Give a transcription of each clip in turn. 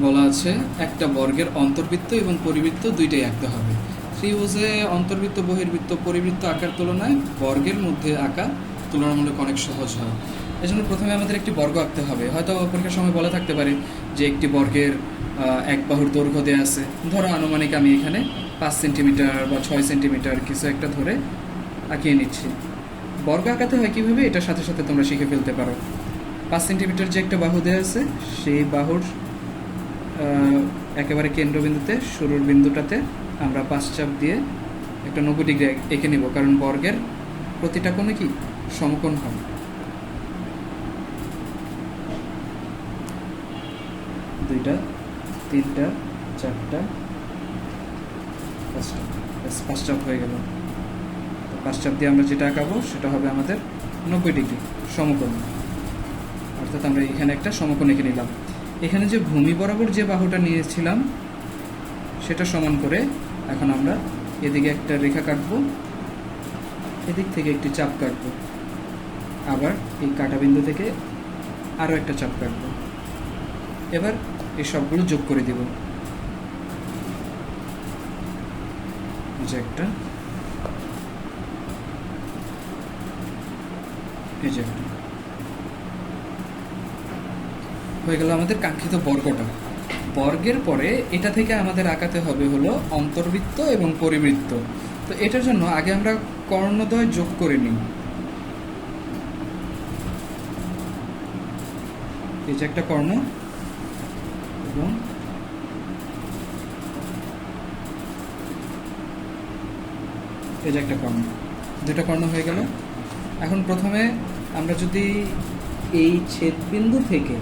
বলা আছে একটা বর্গের অন্তর্বৃত্ত এবং পরিবৃত্ত দুইটাই আঁকতে হবে। ত্রিভুজে অন্তর্বৃত্ত, বহির্বৃত্ত, পরিবৃত্ত আঁকার তুলনায় বর্গের মধ্যে আঁকা তুলনামূলক অনেক সহজ হয়। এজন্য প্রথমে আমাদের একটি বর্গ আঁকতে হবে। হয়তো পরীক্ষার সময় বলা থাকতে পারে যে একটি বর্গের এক বাহুর দৈর্ঘ্য দেওয়া আছে, ধরো আনুমানিক আমি এখানে 5 সেন্টিমিটার বা 6 সেন্টিমিটার কিছু একটা ধরে আঁকিয়ে নিচ্ছি। বর্গ আঁকাতে হয় কীভাবে, এটার সাথে সাথে তোমরা শিখে ফেলতে পারো। 5 সেন্টিমিটার যে একটা বাহু দেওয়া আছে, সেই বাহুর একেবারে কেন্দ্রবিন্দুতে শুরুর বিন্দুটাতে আমরা 5 চাপ দিয়ে একটা 90 ডিগ্রি এঁকে নেব, কারণ বর্গের প্রতিটা কোণে কি সমকোণ হয়। দুইটা, তিনটা, চারটা, পাঁচটা, 5 চাপ হয়ে গেল। 5 চাপ দিয়ে আমরা যেটা আঁকাবো সেটা হবে আমাদের 90 ডিগ্রি সমকোণ, অর্থাৎ আমরা এখানে একটা সমকোণ এঁকে নিলাম। এখানে যে ভূমি বরাবর যে বাহুটা নিয়েছিলাম সেটা সমান করে এখন আমরা এদিকে একটা রেখা কাটবো, এদিক থেকে একটি চাপ কাটবো, আবার এই কাটা বিন্দু থেকে আরও একটা চাপ কাটবো। এবার এই সবগুলো যোগ করে দিব। যে একটা, এই যে একটা হয়ে গেল আমাদের কাঙ্ক্ষিত বর্গটা। বর্গের পরে এটা থেকে আমাদের আঁকাতে হবে হলো অন্তর্বৃত্ত এবং পরিবৃত্ত। তো এটার জন্য আগে আমরা কর্ণদ্বয় যোগ করে নিই। এই যে একটা কর্ণ এবং এই যে একটা কর্ণ, দুটো কর্ণ হয়ে গেল। এখন প্রথমে আমরা যদি এই ছেদবিন্দু থেকে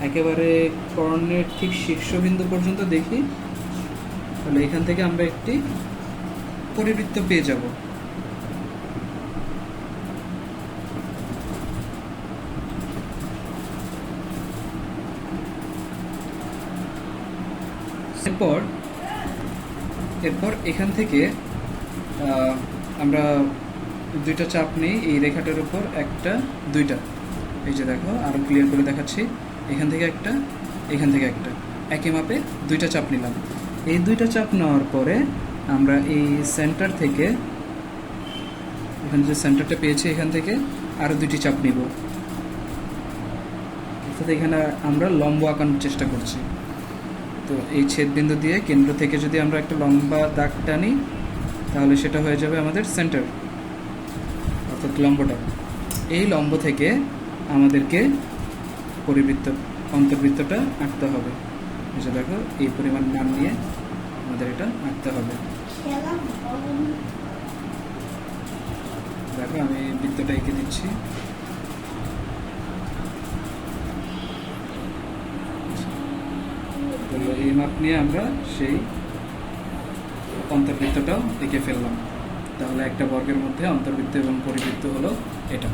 একেবারে কর্ণের ঠিক শীর্ষবিন্দু পর্যন্ত দেখি, তাহলে এখান থেকে আমরা একটি পরিবৃত্ত পেয়ে যাব। এরপর এখান থেকে আমরা দুইটা চাপ নিই এই রেখাটার উপর, একটা, দুইটা। এই যে দেখো, আরো ক্লিয়ার করে দেখাচ্ছি। এখান থেকে একটা, এখান থেকে একটা, একই মাপে দুইটা চাপ নিলাম। এই দুইটা চাপ নেওয়ার পরে আমরা এই সেন্টার থেকে, এখানে যে সেন্টারটা পেয়েছি, এখান থেকে আরো দুইটি চাপ নিব। অর্থাৎ এখানে আমরা লম্ব আঁকানোর চেষ্টা করছি। তো এই ছেদবিন্দু দিয়ে কেন্দ্র থেকে যদি আমরা একটা লম্বা দাগ টানি, তাহলে সেটা হয়ে যাবে আমাদের সেন্টার, অর্থাৎ লম্বটা। এই লম্ব থেকে আমাদেরকে অন্তর্বৃত্তটা আঁকতে হবে। এসে দেখো, এই পরিমাণ মান নিয়ে আমাদের এটা আঁকতে হবে। দেখো, আমি বৃত্তটা এঁকে দিচ্ছি। এই মাপ নিয়ে আমরা সেই অন্তর্বৃত্তটাও এঁকে ফেললাম। তাহলে একটা বর্গের মধ্যে অন্তর্বৃত্ত এবং পরিবৃত্ত হলো এটা।